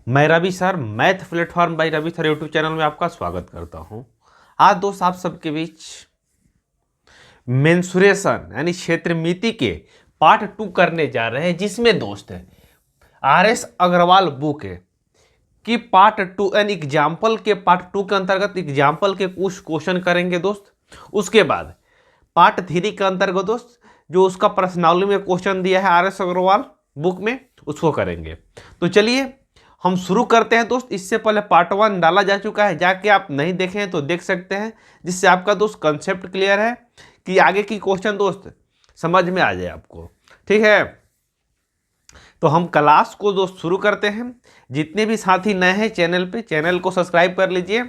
मैं Ravi sir math platform by Ravi sir YouTube channel में आपका स्वागत करता हूं। आज दोस्त आप सबके बीच मेंसुरेशन यानी क्षेत्रमिति के पार्ट 2 करने जा रहे हैं, जिसमें दोस्त RS अग्रवाल बुक है कि पार्ट 2 एन एग्जाम्पल के पार्ट 2 के अंतर्गत एग्जाम्पल के कुछ क्वेश्चन करेंगे दोस्त। उसके बाद पार्ट 3 के अंतर्गत दोस्त जो उसका पर्सनालिटी में क्वेश्चन दिया है RS अग्रवाल बुक में, उसको करेंगे। तो चलिए हम शुरू करते हैं दोस्त। इससे पहले पार्ट 1 डाला जा चुका है, जाके आप नहीं देखे हैं तो देख सकते हैं, जिससे आपका दोस्त कंसेप्ट क्लियर है कि आगे की क्वेश्चन दोस्त समझ में आ जाए आपको। ठीक है, तो हम क्लास को दोस्त शुरू करते हैं। जितने भी साथी नए हैं चैनल पे, चैनल को सब्सक्राइब कर लीजिए,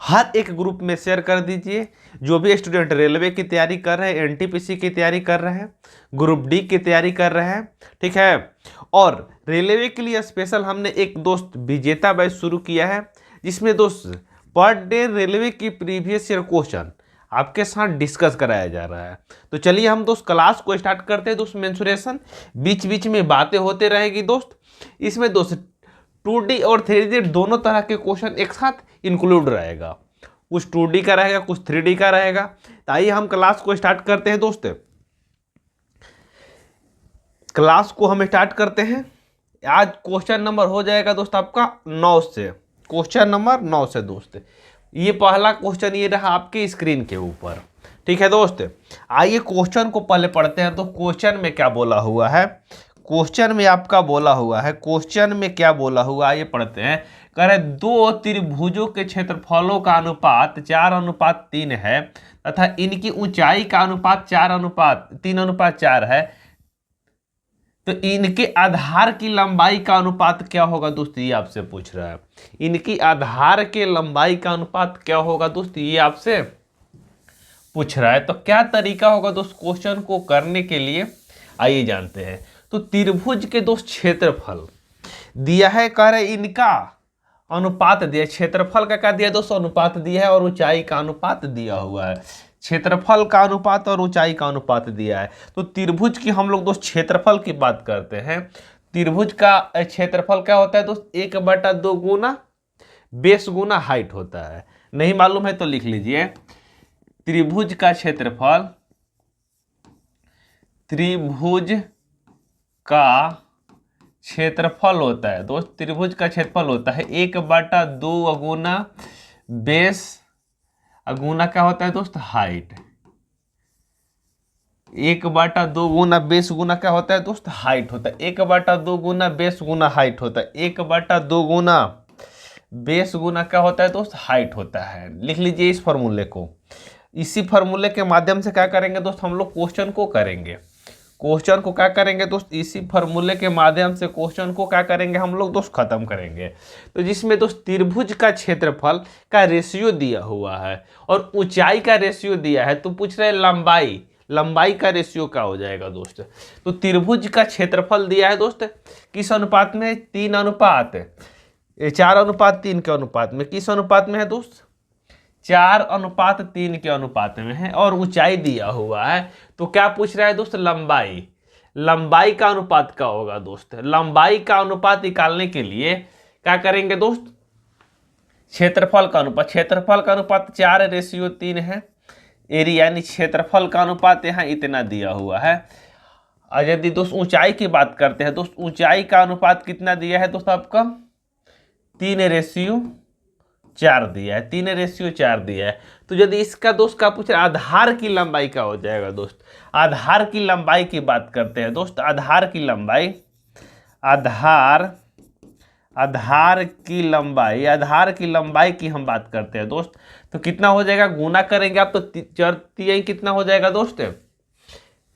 हर एक ग्रुप में शेयर कर दीजिए। जो भी स्टूडेंट रेलवे की तैयारी कर रहे हैं, NTPC की तैयारी कर रहे हैं, ग्रुप डी की तैयारी कर रहे हैं, ठीक है। और रेलवे के लिए स्पेशल हमने एक दोस्त विजेता बैच शुरू किया है, जिसमें दोस्त पर डे रेलवे की प्रीवियस ईयर क्वेश्चन आपके साथ डिस्कस कराया जा रहा है। तो चलिए हम दोस्त क्लास को स्टार्ट करते हैं दोस्त। मेंसुरेशन बीच बीच में बातें होते रहेगी दोस्त। इसमें दोस्त 2D और 3D दोनों तरह के क्वेश्चन एक साथ इंक्लूड रहेगा। कुछ 2D का रहेगा, कुछ 3D का रहेगा। तो आइए हम क्लास को स्टार्ट करते हैं दोस्त। क्लास को हम स्टार्ट करते हैं। आज क्वेश्चन नंबर हो जाएगा दोस्त आपका 9 से, क्वेश्चन नंबर 9 से दोस्त। ये पहला क्वेश्चन ये रहा आपके स्क्रीन के ऊपर, ठीक है दोस्त। आइए क्वेश्चन को पहले पढ़ते हैं। तो क्वेश्चन में क्या बोला हुआ है, क्वेश्चन में आपका बोला हुआ है, क्वेश्चन में क्या बोला हुआ है ये पढ़ते हैं। कह रहे दो त्रिभुजों के क्षेत्रफलों का अनुपात 4:3 है तथा इनकी ऊंचाई का अनुपात 3:4 है, तो इनके आधार की लंबाई का अनुपात क्या होगा दोस्त, ये आपसे पूछ रहा है। इनकी आधार के लंबाई का अनुपात क्या होगा दोस्त, ये आपसे पूछ रहा है। तो क्या तरीका होगा दोस्त क्वेश्चन को करने के लिए, आइए जानते हैं। तो त्रिभुज के दोस्त क्षेत्रफल दिया है, कह रहे इनका अनुपात दिया, क्षेत्रफल का क्या दिया दोस्त, अनुपात दिया है, और ऊंचाई का अनुपात दिया हुआ है। क्षेत्रफल का अनुपात और ऊंचाई का अनुपात दिया है। तो त्रिभुज की हम लोग दोस्त क्षेत्रफल की बात करते हैं। त्रिभुज का क्षेत्रफल क्या होता है दोस्त, 1/2 गुना बेस गुना हाइट होता है। नहीं मालूम है तो लिख लीजिए, त्रिभुज का क्षेत्रफल, त्रिभुज का क्षेत्रफल होता है दोस्त, त्रिभुज का क्षेत्रफल होता है 1/2 गुना बेस गुना क्या होता है दोस्त, हाइट। 1/2 गुना बेस गुना क्या होता है दोस्त, हाइट होता है। 1/2 गुना बेस गुना हाइट होता है। 1/2 गुना बेस गुना क्या होता है दोस्त, हाइट होता है। लिख लीजिए इस फॉर्मूले को। इसी फॉर्मूले के माध्यम से क्या करेंगे दोस्त, हम लोग क्वेश्चन को करेंगे। क्वेश्चन को क्या करेंगे दोस्त, इसी फॉर्मूले के माध्यम से क्वेश्चन को क्या करेंगे हम लोग दोस्त, खत्म करेंगे। तो जिसमें दोस्त त्रिभुज का क्षेत्रफल का रेशियो दिया हुआ है और ऊंचाई का रेशियो दिया है, तो पूछ रहे लंबाई, लंबाई का रेशियो क्या हो जाएगा दोस्त। तो त्रिभुज का क्षेत्रफल दिया है दोस्त किस अनुपात में, 4:3 के अनुपात में। किस अनुपात में है दोस्त, 4:3 के अनुपात में है। और ऊंचाई दिया हुआ है, तो क्या पूछ रहा है दोस्त, लंबाई। लंबाई का अनुपात क्या होगा दोस्त, लंबाई का अनुपात निकालने के लिए क्या करेंगे दोस्त, क्षेत्रफल का अनुपात। क्षेत्रफल का अनुपात 4:3 है। एरिया यानी क्षेत्रफल का अनुपात यहाँ इतना दिया हुआ है। और यदि दोस्त ऊंचाई की बात करते हैं दोस्त, ऊंचाई का अनुपात कितना दिया है दोस्त आपका, 3:4 दिया है। 3:4 दिया है। तो यदि इसका दोस्त का पूछ आधार की लंबाई क्या हो जाएगा दोस्त, आधार की लंबाई की बात करते हैं दोस्त। आधार की लंबाई, आधार की लंबाई की हम बात करते हैं दोस्त। तो कितना हो जाएगा, गुना करेंगे आप तो 4 कितना हो जाएगा दोस्त,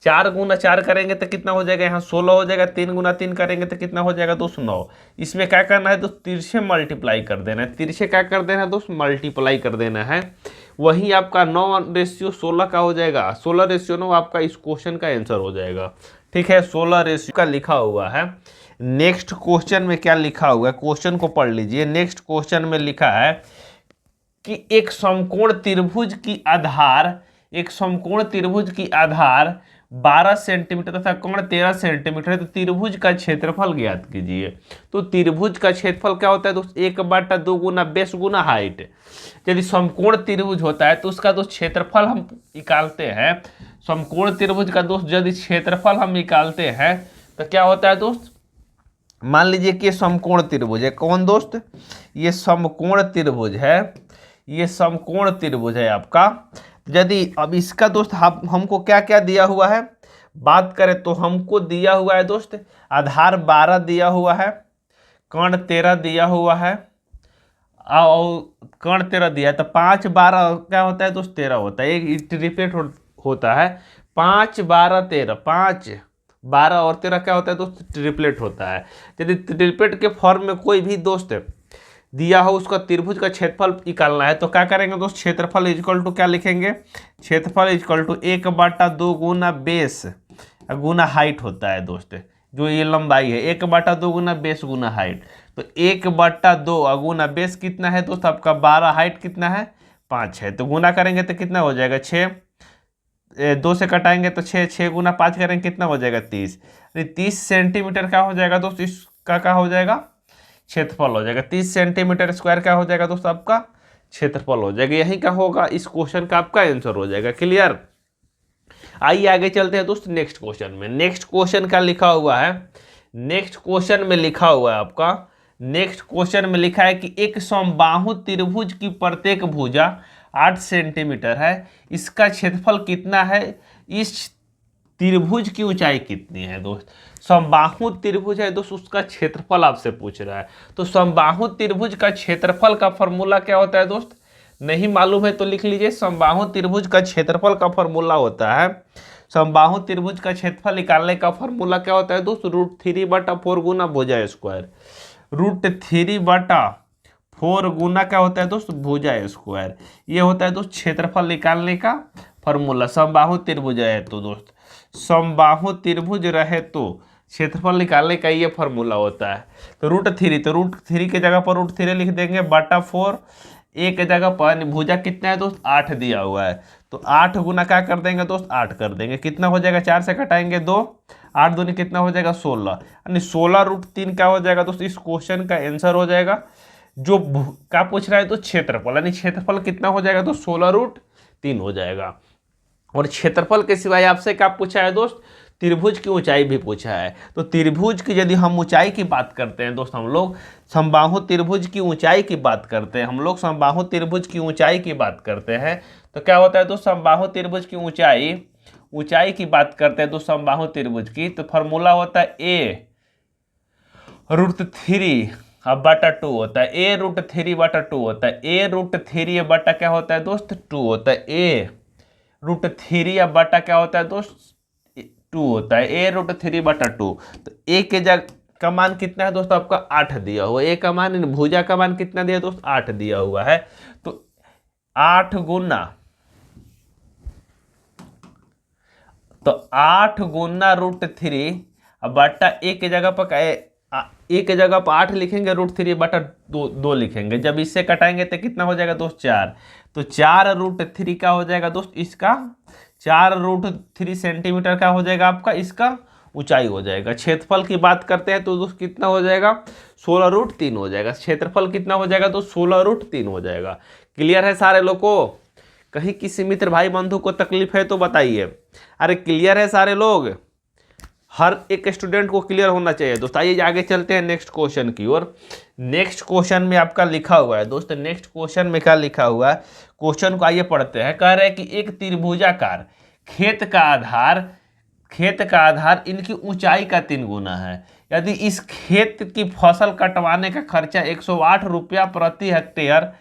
4 गुना 4 करेंगे तो कितना हो जाएगा, यहाँ 16 हो जाएगा। 3 गुना 3 करेंगे तो कितना हो जाएगा दोस्त, 9। इसमें क्या करना है दोस्त, तिरछे मल्टीप्लाई कर देना है। तिरछे क्या कर देना है दोस्त, मल्टीप्लाई कर देना है। वहीं आपका 9:16 का हो जाएगा। 16:9 आपका इस क्वेश्चन का आंसर हो जाएगा। ठीक है, 16 का लिखा हुआ है। नेक्स्ट क्वेश्चन में क्या लिखा हुआ है, क्वेश्चन को पढ़ लीजिए। नेक्स्ट क्वेश्चन में लिखा है कि एक समकोण त्रिभुज की आधार 12 सेंटीमीटर तथा कोण 13 सेंटीमीटर है, तो त्रिभुज का क्षेत्रफल ज्ञात कीजिए। तो त्रिभुज का क्षेत्रफल क्या होता है दोस्त, 1/2 गुना बेस गुना हाइट। यदि समकोण त्रिभुज होता है तो उसका दोस्त क्षेत्रफल हम निकालते हैं, समकोण त्रिभुज का दोस्त यदि क्षेत्रफल हम निकालते हैं तो क्या होता है दोस्त, मान लीजिए कि ये समकोण त्रिभुज है। कौन दोस्त, ये समकोण त्रिभुज है, ये समकोण त्रिभुज है आपका। यदि अब इसका दोस्त हमको क्या क्या दिया हुआ है, बात करें तो हमको दिया हुआ है दोस्त आधार 12 दिया हुआ है, कर्ण 13 दिया हुआ है, और कर्ण 13 दिया है, तो 5 12 क्या होता है दोस्त 13 होता है। एक ट्रिपलेट होता है 5 12 13, 5 12 और 13 क्या होता है दोस्त ट्रिपलेट होता है। यदि ट्रिपलेट के फॉर्म में कोई भी दोस्त दिया हो उसका त्रिभुज का क्षेत्रफल निकालना है तो क्या करेंगे दोस्त, क्षेत्रफल इक्वल टू क्या लिखेंगे, क्षेत्रफल इक्वल टू 1/2 गुना बेस गुना हाइट होता है दोस्त, जो ये लंबाई है 1/2 गुना बेस गुना हाइट। तो 1/2 गुना बेस कितना है दोस्त आपका 12, हाइट कितना है 5 है, तो गुना करेंगे तो कितना हो जाएगा 6, 2 से कटाएंगे तो 6, 6 गुना 5 करेंगे कितना हो जाएगा 30, 30 सेंटीमीटर क्या हो जाएगा दोस्त, इसका क्या हो जाएगा क्षेत्रफल हो जाएगा। 30 सेंटीमीटर स्क्वायर क्या हो जाएगा दोस्त आपका क्षेत्रफल हो जाएगा। यही क्या होगा, इस क्वेश्चन का आपका आंसर हो जाएगा। क्लियर। आइए आगे चलते हैं दोस्त नेक्स्ट क्वेश्चन में। नेक्स्ट क्वेश्चन क्या लिखा हुआ है, नेक्स्ट क्वेश्चन में लिखा हुआ है आपका, नेक्स्ट क्वेश्चन में लिखा है कि एक समबाहु त्रिभुज की प्रत्येक भुजा 8 सेंटीमीटर है, इसका क्षेत्रफल कितना है, इस त्रिभुज की ऊंचाई कितनी है दोस्त। समबाहु त्रिभुज है दोस्त, उसका क्षेत्रफल आपसे पूछ रहा है। तो समबाहु त्रिभुज का क्षेत्रफल का फॉर्मूला क्या होता है दोस्त, नहीं मालूम है तो लिख लीजिए। समबाहु त्रिभुज का क्षेत्रफल का फॉर्मूला होता है, समबाहु त्रिभुज का क्षेत्रफल निकालने का फॉर्मूला क्या होता है दोस्त, √3/4 गुना भुजा स्क्वायर। √3/4 गुना क्या होता है दोस्त भुजा स्क्वायर, ये होता है दोस्त क्षेत्रफल निकालने का फॉर्मूला। समबाहु त्रिभुज है तो दोस्त, समबाहु त्रिभुज रहे तो क्षेत्रफल निकालने का ये फॉर्मूला होता है। तो √3, तो √3 के जगह पर √3 लिख देंगे बटा 4, एक के जगह पर भुजा कितना है दोस्त 8 दिया हुआ है, तो 8 गुना क्या कर देंगे दोस्त 8 कर देंगे, कितना हो जाएगा 4 से कटाएंगे 2, 8 दूनी कितना हो जाएगा 16, यानी 16√3 क्या हो जाएगा दोस्त, इस क्वेश्चन का आंसर हो जाएगा। जो क्या पूछ रहा है तो क्षेत्रफल, यानी क्षेत्रफल कितना हो जाएगा तो 16√3 हो जाएगा। और क्षेत्रफल के सिवाय आपसे क्या पूछा है दोस्त, त्रिभुज की ऊंचाई भी पूछा है। तो त्रिभुज की यदि हम ऊंचाई की बात करते हैं दोस्त, हम लोग समबाहु त्रिभुज की ऊंचाई की बात करते हैं, हम लोग समबाहु त्रिभुज की ऊंचाई की बात करते हैं तो क्या होता है दोस्त, समबाहु त्रिभुज की ऊंचाई की बात करते हैं तो समबाहु त्रिभुज की, तो फॉर्मूला होता है a√3/2 होता है, a√3/2 होता है, a√3 बटा क्या होता है दोस्त 2 होता है, a√3 क्या होता है दोस्त 2 होता है, a√3/2। तो a के जगह का मान कितना है दोस्त आपका 8 दिया हुआ है, a का मान भुजा का मान कितना दिया दोस्त 8 दिया हुआ है, तो 8 गुना √3 बटा एक के जगह पर एक के जगह पर 8 लिखेंगे, √3/2 लिखेंगे, जब इससे कटाएंगे तो कितना हो जाएगा दोस्त 4, तो 4√3 क्या हो जाएगा दोस्त इसका 4√3 सेंटीमीटर क्या हो जाएगा आपका इसका ऊंचाई हो जाएगा। क्षेत्रफल की बात करते हैं तो दोस्त कितना हो जाएगा 16√3 हो जाएगा, क्षेत्रफल कितना हो जाएगा तो 16√3 हो जाएगा। क्लियर है सारे लोग को, कहीं किसी मित्र भाई बंधु को तकलीफ है तो बताइए। अरे क्लियर है सारे लोग, हर एक स्टूडेंट को क्लियर होना चाहिए दोस्त। आइए आगे चलते हैं नेक्स्ट क्वेश्चन की ओर। नेक्स्ट क्वेश्चन में आपका लिखा हुआ है दोस्त, नेक्स्ट क्वेश्चन में क्या लिखा हुआ है, क्वेश्चन को आइए पढ़ते हैं। कह रहे हैं कि एक त्रिभुजाकार खेत का आधार इनकी ऊंचाई का 3 गुना है, यदि इस खेत की फसल कटवाने का खर्चा 108 रुपया प्रति हेक्टेयर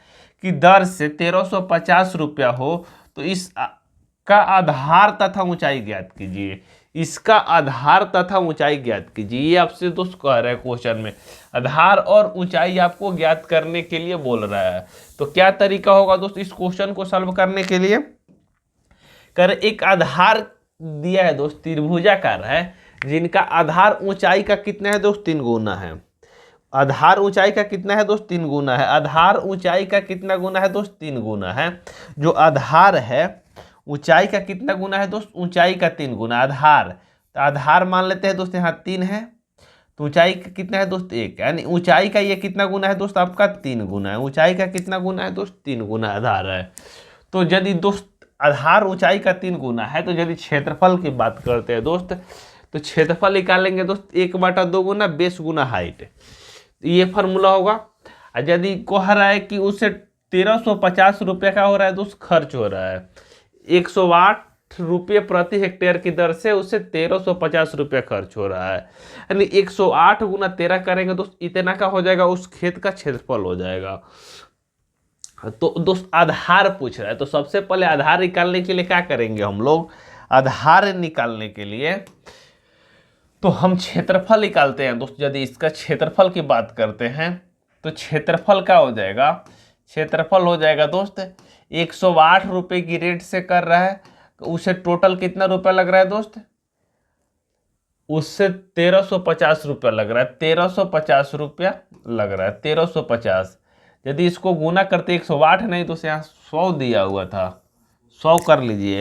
की दर से 1350 रुपया हो तो इस का आधार तथा ऊंचाई ज्ञात कीजिए। इसका आधार तथा ऊंचाई ज्ञात कीजिए, ये आपसे दोस्त कह रहे हैं क्वेश्चन में, आधार और ऊंचाई आपको ज्ञात करने के लिए बोल रहा है। तो क्या तरीका होगा दोस्त इस क्वेश्चन को सॉल्व करने के लिए, कर एक आधार दिया है दोस्त त्रिभुजाकार है जिनका आधार ऊंचाई का कितना है दोस्त 3 गुना है, आधार ऊंचाई का कितना है दोस्त 3 गुना है, आधार ऊंचाई का कितना गुना है दोस्त 3 गुना है। जो आधार है ऊंचाई का कितना गुना है दोस्त, ऊंचाई का 3 गुना। आधार, तो आधार मान लेते हैं दोस्त यहाँ 3 है, तो ऊंचाई का कितना है दोस्त 1, यानी ऊंचाई का ये कितना गुना है दोस्त आपका 3 गुना है। ऊंचाई का कितना गुना है दोस्त 3 गुना आधार है। तो यदि दोस्त आधार ऊंचाई का 3 गुना है, तो यदि क्षेत्रफल की बात करते हैं दोस्त, तो क्षेत्रफल निकालेंगे दोस्त 1/2 गुना बेस गुना हाइट, ये फार्मूला होगा। और यदि कह रहा है कि उससे 1350 रुपये का हो रहा है दोस्त खर्च हो रहा है, 108 रुपये प्रति हेक्टेयर की दर से उससे 1350 रुपये खर्च हो रहा है, यानी 108 गुना 13 करेंगे दोस्त इतना का हो जाएगा, उस खेत का क्षेत्रफल हो जाएगा। तो दोस्त आधार पूछ रहा है, तो सबसे पहले आधार निकालने के लिए क्या करेंगे हम लोग, आधार निकालने के लिए तो हम क्षेत्रफल निकालते हैं दोस्त। यदि इसका क्षेत्रफल की बात करते हैं तो क्षेत्रफल क्या हो जाएगा, क्षेत्रफल हो जाएगा दोस्त 108 रुपये की रेट से कर रहा है, तो उसे टोटल कितना रुपया लग रहा है दोस्त, उससे 1350 रुपया लग रहा है, 1350 रुपया लग रहा है, 1350। यदि इसको गुना करते 108 नहीं तो यहाँ 100 दिया हुआ था, 100 कर लीजिए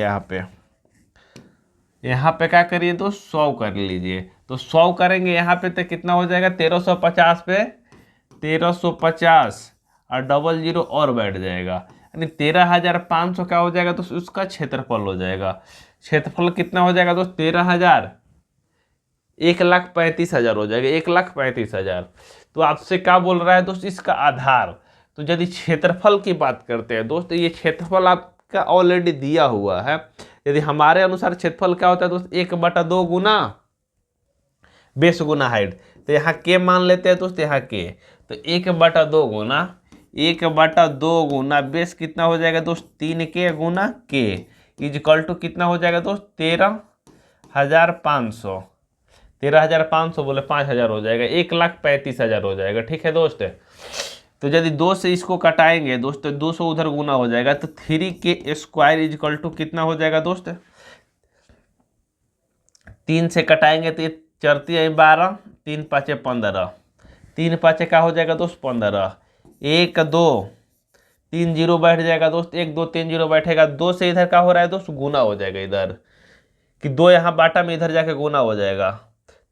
यहाँ पे क्या करिए तो 100 कर लीजिए, तो 100 करेंगे यहाँ पे तो कितना हो जाएगा 1350 पे 1350 और डबल जीरो और बैठ जाएगा, यानी 13,500 क्या हो जाएगा तो उसका क्षेत्रफल हो जाएगा। क्षेत्रफल कितना हो जाएगा दोस्त 13,000, 1,35,000 हो जाएगा, 1,35,000। तो आपसे क्या बोल रहा है दोस्त इसका आधार। तो यदि क्षेत्रफल की बात करते हैं दोस्त, ये क्षेत्रफल आपका ऑलरेडी दिया हुआ है। यदि हमारे अनुसार क्षेत्रफल क्या होता है दोस्त 1/2 गुना बेस गुना हाइट, तो यहाँ के मान लेते हैं दोस्त, यहाँ के तो 1/2 गुना बेस कितना हो जाएगा दोस्त 3 के गुना के इजकल टू कितना हो जाएगा दोस्त 13,500, 13,500 बोले 5,000 हो जाएगा, 1,35,000 हो जाएगा। ठीक है दोस्त, तो यदि 2 से इसको कटाएंगे दोस्त तो 200 उधर गुना हो जाएगा, तो 3 के स्क्वायर इजकल टू कितना हो जाएगा दोस्त 3 से कटाएंगे तो ये 4 × 12, 3 × 5 = 15, 3 × 5 क्या हो जाएगा दोस्त 15, 1 2 3 0 बैठ जाएगा दोस्त, 1 2 3 0 बैठेगा, 2 से इधर क्या हो रहा है दोस्त गुना हो जाएगा इधर, कि 2 यहाँ बाटा में इधर जाके गुना हो जाएगा,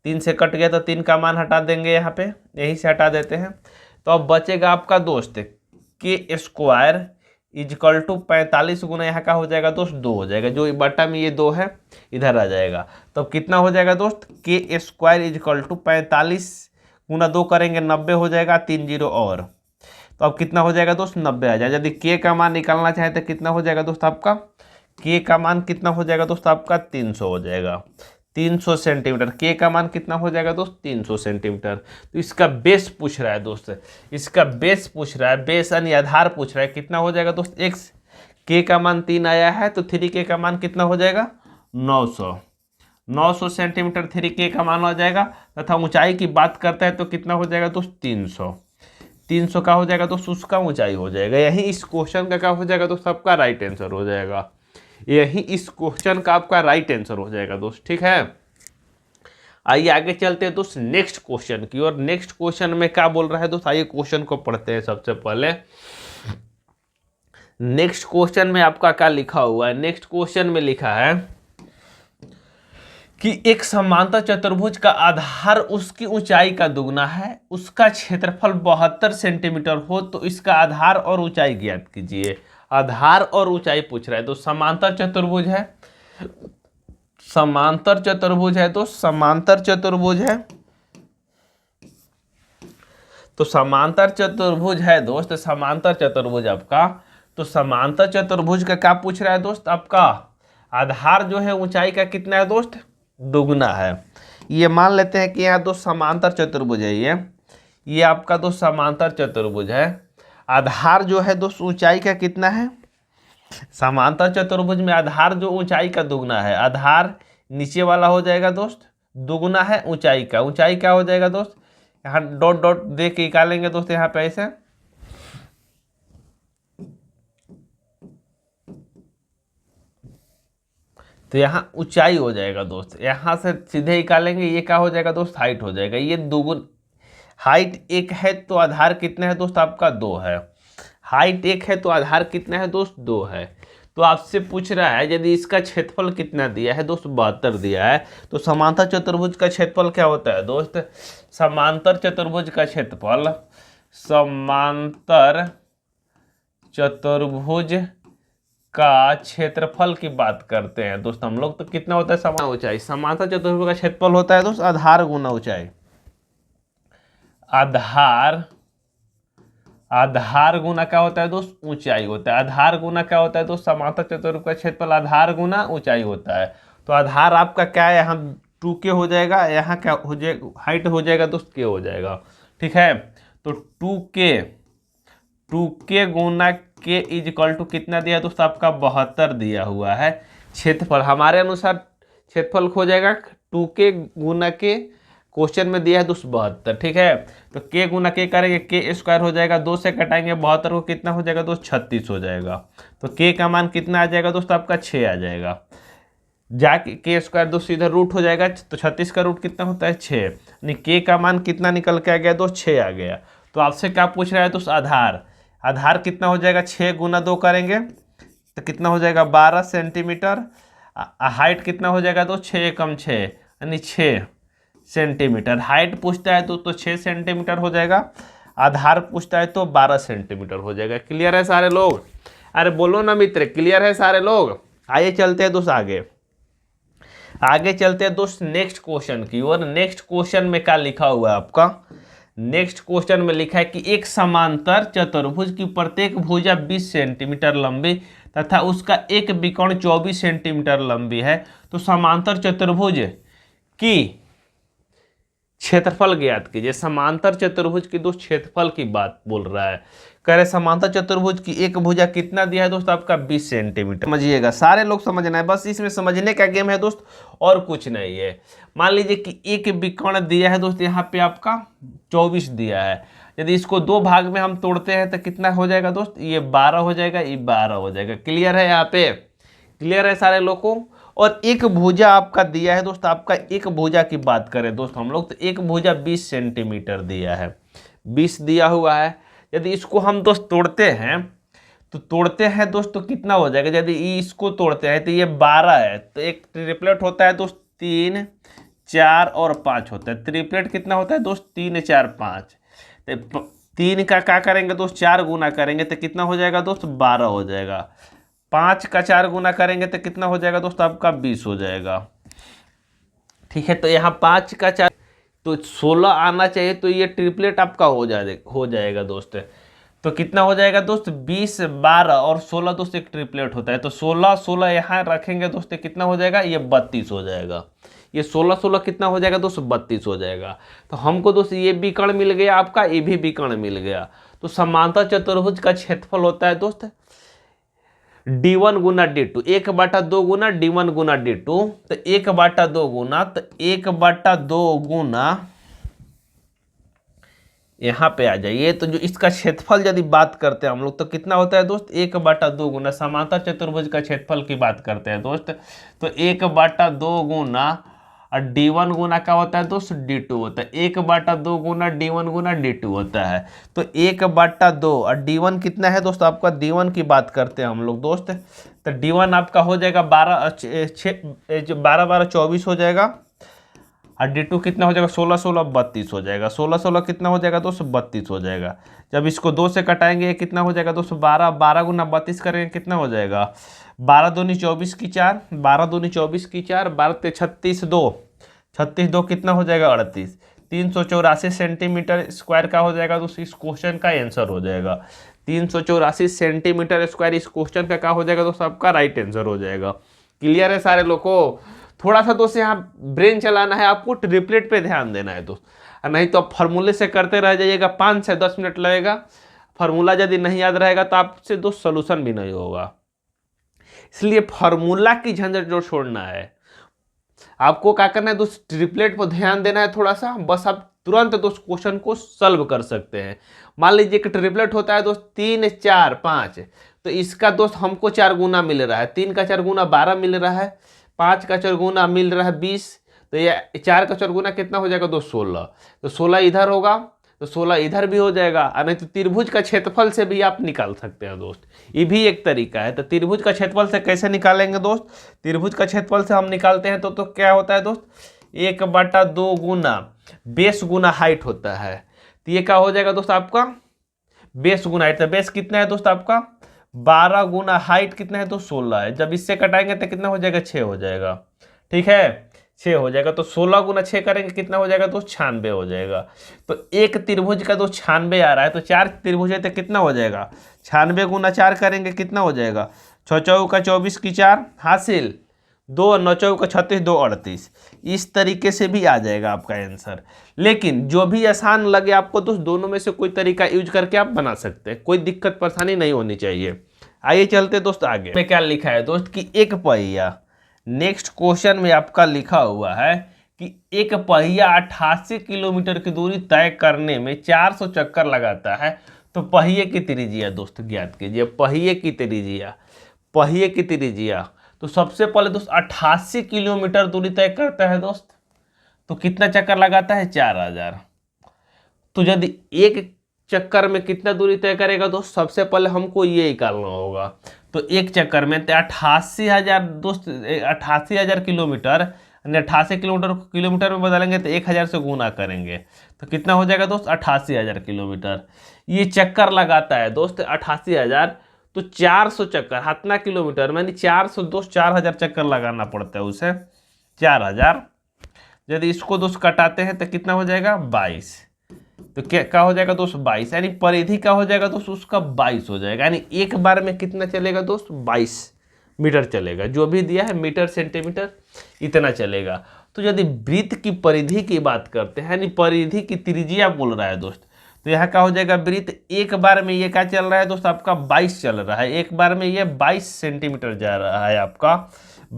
3 से कट गया तो 3 का मान हटा देंगे, यहाँ पे यहीं से हटा देते हैं। तो अब बचेगा आपका दोस्त के स्क्वायर इजकल टू 45 गुना यहाँ का हो जाएगा दोस्त 2 हो जाएगा, जो बटा में ये 2 है इधर आ जाएगा। तो अब कितना हो जाएगा दोस्त के स्क्वायर इजकल टू 45 गुना 2 करेंगे 90 हो जाएगा, 3 0 और, तो अब कितना हो जाएगा दोस्त 90 आ जाएगा। यदि के का मान निकालना चाहे तो कितना हो जाएगा दोस्त आपका, के का मान कितना हो जाएगा दोस्त आपका 300 हो जाएगा, 300 सेंटीमीटर। के का मान कितना हो जाएगा दोस्त 300 सेंटीमीटर। तो इसका बेस पूछ रहा है दोस्त, इसका बेस पूछ रहा है, बेस यानी आधार पूछ रहा है, कितना हो जाएगा दोस्त एक्स, के का मान 3 आया है तो 3 का मान कितना हो जाएगा 900 सेंटीमीटर 3 का मान हो जाएगा। तथा ऊंचाई की बात करता है तो कितना हो जाएगा दोस्त 300 का हो जाएगा दोस्त उसका ऊंचाई हो जाएगा। यही इस क्वेश्चन का क्या हो जाएगा दोस्त आपका राइट आंसर हो जाएगा, यही इस क्वेश्चन का आपका राइट आंसर हो जाएगा दोस्त। ठीक है, आइए आगे चलते हैं दोस्त नेक्स्ट क्वेश्चन की और। नेक्स्ट क्वेश्चन में क्या बोल रहा है दोस्त, आइए क्वेश्चन को पढ़ते हैं। सबसे पहले नेक्स्ट क्वेश्चन में आपका क्या लिखा हुआ है, नेक्स्ट क्वेश्चन में लिखा है कि एक समांतर चतुर्भुज का आधार उसकी ऊंचाई का दुगना है, उसका क्षेत्रफल 72 सेंटीमीटर हो तो इसका आधार और ऊंचाई ज्ञात कीजिए। आधार और ऊंचाई पूछ रहा है। तो समांतर चतुर्भुज है, समांतर चतुर्भुज है, तो समांतर चतुर्भुज है, तो समांतर चतुर्भुज है दोस्त, समांतर चतुर्भुज आपका। तो समांतर चतुर्भुज का क्या पूछ रहा है दोस्त आपका, आधार जो है ऊंचाई का कितना है दोस्त दुगना है। ये मान लेते हैं कि यहाँ दोस्त समांतर चतुर्भुज है, ये आपका दोस्त समांतर चतुर्भुज है। आधार जो है दोस्त ऊंचाई का कितना है, समांतर चतुर्भुज में आधार जो ऊंचाई का दुगना है, आधार नीचे वाला हो जाएगा दोस्त दुगना है ऊंचाई का। ऊंचाई क्या हो जाएगा दोस्त, यहाँ डॉट डॉट दे के निकालेंगे दोस्त यहाँ पे ऐसे, तो यहाँ ऊंचाई हो जाएगा दोस्त, यहाँ से सीधे निकालेंगे ये क्या हो जाएगा दोस्त हाइट हो जाएगा। ये दुगुन हाइट 1 है तो आधार कितना है दोस्त आपका 2 है, हाइट 1 है तो आधार कितना है दोस्त 2 है। तो आपसे पूछ रहा है यदि इसका क्षेत्रफल कितना दिया है दोस्त, 72 दिया है, तो समांतर चतुर्भुज का क्षेत्रफल क्या होता है दोस्त, समांतर चतुर्भुज का क्षेत्रफल, समांतर चतुर्भुज का क्षेत्रफल की बात करते हैं दोस्त हम लोग, तो कितना होता है समान ऊंचाई, समांतर चतुर्भुज का क्षेत्रफल होता है दोस्त आधार गुना ऊंचाई, आधार गुना क्या होता है दोस्त, ऊंचाई होता है। आधार गुना क्या होता है दोस्त, समांतर चतुर्भुज का क्षेत्रफल आधार गुना ऊंचाई होता है। तो आधार आपका क्या है, यहाँ 2k हो जाएगा, यहाँ क्या हो जाएगा, हाइट हो जाएगा दोस्त k हो जाएगा, ठीक है। तो 2k गुना k इज इक्वल टू कितना दिया दोस्त, आपका 72 दिया हुआ है। क्षेत्रफल हमारे अनुसार क्षेत्रफल हो जाएगा 2k गुना k, क्वेश्चन में दिया है दोस्त 72, ठीक है। तो k गुना k करेंगे, k स्क्वायर हो जाएगा, 2 से कटाएंगे 72 को, कितना हो जाएगा दोस्त 36 हो जाएगा। तो k का मान कितना आ जाएगा दोस्त, आपका 6 आ जाएगा। जाके k स्क्वायर दोस्त इधर रूट हो जाएगा, तो 36 का रूट कितना होता है 6, यानी k का मान कितना निकल के आ गया दोस्त 6 आ गया। तो आपसे क्या पूछ रहा है दोस्त, आधार कितना हो जाएगा, 6 गुना 2 करेंगे तो कितना हो जाएगा 12 सेंटीमीटर। हाइट कितना हो जाएगा दोस्त, 6 कम 6 यानी 6 सेंटीमीटर। हाइट पूछता है तो 6 सेंटीमीटर हो जाएगा, आधार पूछता है तो 12 सेंटीमीटर हो जाएगा। क्लियर है सारे लोग, अरे बोलो ना मित्र, क्लियर है सारे लोग। आइए चलते हैं दोस्त आगे चलते हैं दोस्त नेक्स्ट क्वेश्चन की ओर। नेक्स्ट क्वेश्चन में क्या लिखा हुआ है आपका, नेक्स्ट क्वेश्चन में लिखा है कि एक समांतर चतुर्भुज की प्रत्येक भुजा 20 सेंटीमीटर लंबी तथा उसका एक विकर्ण 24 सेंटीमीटर लंबी है, तो समांतर चतुर्भुज की क्षेत्रफल ज्ञात कीजिए। समांतर चतुर्भुज की दोस्त क्षेत्रफल की बात बोल रहा है। कह रहे समांतर चतुर्भुज की एक भुजा कितना दिया है दोस्त, आपका 20 सेंटीमीटर। समझिएगा, सारे लोग समझना है, बस इसमें समझने का गेम है दोस्त, और कुछ नहीं है। मान लीजिए कि एक विकर्ण दिया है दोस्त, यहाँ पे आपका 24 दिया है। यदि इसको 2 भाग में हम तोड़ते हैं तो कितना हो जाएगा दोस्त, ये 12 हो जाएगा, ये 12 हो जाएगा। क्लियर है, यहाँ पे क्लियर है सारे लोग को। और एक भुजा आपका दिया है दोस्त, आपका एक भुजा की बात करें दोस्त हम लोग, तो एक भुजा 20 सेंटीमीटर दिया है, 20 दिया हुआ है। यदि इसको हम दोस्त तोड़ते हैं दोस्त, तो कितना हो जाएगा। यदि इसको तोड़ते हैं तो ये 12 है, तो एक ट्रिपलेट होता है दोस्त 3 4 और 5 होता है। ट्रिपलेट कितना होता है दोस्त, 3 4 5। तो 3 का क्या करेंगे दोस्त, 4 गुना करेंगे तो कितना हो जाएगा दोस्त, 12 हो जाएगा। 5 का 4 गुना करेंगे तो कितना हो जाएगा दोस्त, आपका 20 हो जाएगा, ठीक है। तो यहाँ 5 का 4 तो 16 आना चाहिए, तो ये ट्रिपलेट आपका हो जाएगा दोस्त। तो कितना हो जाएगा दोस्त, 20 12 और 16 दोस्त एक ट्रिपलेट होता है। तो 16 16 यहाँ रखेंगे दोस्त, कितना हो जाएगा, ये 32 हो जाएगा। ये 16 16 कितना हो जाएगा दोस्त, 32 हो जाएगा। तो हमको दोस्त ये विकर्ण मिल गया आपका, ये भी विकर्ण मिल गया। तो समांतर चतुर्भुज का क्षेत्रफल होता है दोस्त d1 गुना d2, 1/2 गुना d1 गुना d2। तो 1/2 गुना, तो 1/2 गुना यहाँ पे आ जाइए, तो जो इसका क्षेत्रफल यदि बात करते हैं हम लोग, तो कितना होता है दोस्त, 1/2 गुना। समांतर चतुर्भुज का क्षेत्रफल की बात करते हैं दोस्त, तो 1/2 गुना और d1 गुना क्या होता है दोस्त, d2 होता है। 1/2 गुना d1 गुना d2 होता है। तो 1/2 और d1 कितना है दोस्त, आपका d1 की बात करते हैं हम लोग दोस्त, तो d1 आपका हो जाएगा 12 12 24 हो जाएगा। और d2 कितना हो जाएगा, 16 16 32 हो जाएगा। 16 16 कितना हो जाएगा दोस्त, 32 हो जाएगा। जब इसको 2 से कटाएंगे कितना हो जाएगा दोस्त, 12 12 गुना 32 करेंगे कितना हो जाएगा, 12 दूनी 24 की 4, 12 दूनी 24 की 4, 12 36 2, 36 2 कितना हो जाएगा 38। 384 सेंटीमीटर स्क्वायर का हो जाएगा दोस्त, इस क्वेश्चन का आंसर हो जाएगा। 384 सेंटीमीटर स्क्वायर इस क्वेश्चन का क्या हो जाएगा दोस्त, आपका राइट आंसर हो जाएगा। क्लियर है सारे लोग को। थोड़ा सा दोस्त यहाँ ब्रेन चलाना है आपको, ट्रिपलेट पे ध्यान देना है दोस्त, नहीं तो आप फार्मूले से करते रह जाइएगा, 5 से 10 मिनट लगेगा। फार्मूला यदि नहीं याद रहेगा तो आपसे दोस्त सोल्यूशन भी नहीं होगा। इसलिए फार्मूला की झंझट जो छोड़ना है, आपको क्या करना है दोस्त, ट्रिपलेट पर ध्यान देना है थोड़ा सा, बस आप तुरंत दोस्त क्वेश्चन को सॉल्व कर सकते हैं। मान लीजिए कि ट्रिपलेट होता है दोस्त 3 4 5, तो इसका दोस्त हमको 4 गुना मिल रहा है, 3 का 4 गुना 12 मिल रहा है, 5 का 4 गुना मिल रहा है 20, तो ये 4 का 4 गुना कितना हो जाएगा दोस्त 16। तो 16 इधर होगा, तो 16 इधर भी हो जाएगा, और नहीं तो त्रिभुज का क्षेत्रफल से भी आप निकाल सकते हैं दोस्त, ये भी एक तरीका है। तो त्रिभुज का क्षेत्रफल से कैसे निकालेंगे दोस्त? त्रिभुज का क्षेत्रफल से हम निकालते हैं तो क्या होता है दोस्त, 1/2 गुना बेस गुना हाइट होता है। तो ये क्या हो जाएगा दोस्त आपका, बेस गुना हाइट। तो बेस कितना है दोस्त आपका 12 गुना हाइट कितना है तो 16 है। जब इससे कटाएंगे तो कितना हो जाएगा 6 हो जाएगा, ठीक है 6 हो जाएगा। तो 16 गुना 6 करेंगे कितना हो जाएगा दोस्त 96 हो जाएगा। तो एक त्रिभुज का दोस्त 96 आ रहा है, तो 4 त्रिभुज है तो कितना हो जाएगा 96 गुना 4 करेंगे कितना हो जाएगा 6 चौका 24 की 4 हासिल, 2 9 चौका 36 2 38। इस तरीके से भी आ जाएगा आपका आंसर। लेकिन जो भी आसान लगे आपको दोस्त, दोनों में से कोई तरीका यूज करके आप बना सकते हैं, कोई दिक्कत परेशानी नहीं होनी चाहिए। आइए चलते दोस्त आगे में क्या लिखा है दोस्त कि एक पहिया, नेक्स्ट क्वेश्चन में आपका लिखा हुआ है कि एक पहिया 88 किलोमीटर की दूरी तय करने में 400 चक्कर लगाता है, तो पहिए की त्रिज्या दोस्त ज्ञात कीजिए। पहिए की त्रिज्या, पहिए की त्रिज्या तो सबसे पहले दोस्त 88 किलोमीटर दूरी तय करता है दोस्त, तो कितना चक्कर लगाता है 4000। तो यदि एक चक्कर में कितना दूरी तय करेगा दोस्त, सबसे पहले हमको ये निकालना होगा। तो एक चक्कर में 88,000 दोस्त, 88,000 किलोमीटर, 88 किलोमीटर में बदलेंगे तो 1000 से गुना करेंगे तो कितना हो जाएगा दोस्त 88,000 किलोमीटर। ये चक्कर लगाता है दोस्त 88,000, तो 400 चक्कर कितना किलोमीटर में 400 दोस्त 4000 चक्कर लगाना पड़ता है उसे 4000। यदि इसको दोस्त कटाते हैं तो कितना हो जाएगा 22। तो क्या हो जाएगा दोस्त 22, यानी परिधि का हो जाएगा दोस्त उसका 22 हो जाएगा। यानी एक बार में कितना चलेगा दोस्त 22 मीटर चलेगा, जो भी दिया है मीटर सेंटीमीटर इतना चलेगा। तो यदि वृत्त की परिधि की बात करते हैं, यानी परिधि की त्रिज्या बोल रहा है दोस्त, तो यहाँ क्या हो जाएगा वृत्त एक बार में ये क्या चल रहा है दोस्त आपका 22 चल रहा है, एक बार में ये 22 सेंटीमीटर जा रहा है, आपका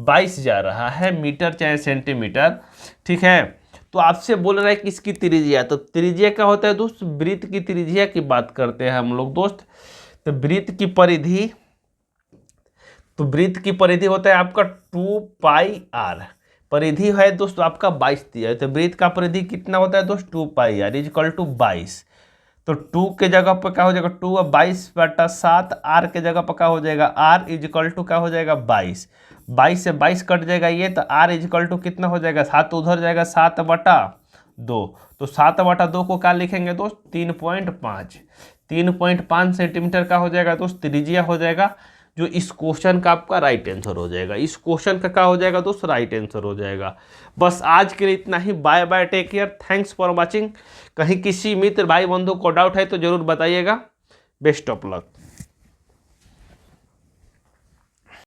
22 जा रहा है मीटर चाहे सेंटीमीटर, ठीक है। तो आपसे बोल रहा है कि इसकी त्रिज्या, तो त्रिज्या क्या होता है दोस्त, वृत्त की त्रिज्या की बात करते हैं हम लोग दोस्त। तो वृत्त की परिधि, तो वृत्त की परिधि होता है आपका 2πr, परिधि है दोस्त आपका 22 दिया है, तो वृत्त का परिधि कितना होता है दोस्त 2πr इक्वल टू 22। तो 2 के जगह पर क्या हो जाएगा 2 और 22/7, r के जगह पर क्या हो जाएगा r इक्वल टू क्या हो जाएगा 22, 22 से 22 कट जाएगा ये, तो r इक्वल टू कितना हो जाएगा 7 उधर जाएगा 7/2, तो 7/2 को क्या लिखेंगे दोस्त 3.5, 3.5 सेंटीमीटर का हो जाएगा दोस्त त्रिज्या हो जाएगा, जो इस क्वेश्चन का आपका राइट आंसर हो जाएगा। इस क्वेश्चन का क्या हो जाएगा दोस्त राइट आंसर हो जाएगा। बस आज के लिए इतना ही, bye bye, take care, thanks for watching. कहीं किसी मित्र भाई बंधु को डाउट है तो जरूर बताइएगा। Best of luck.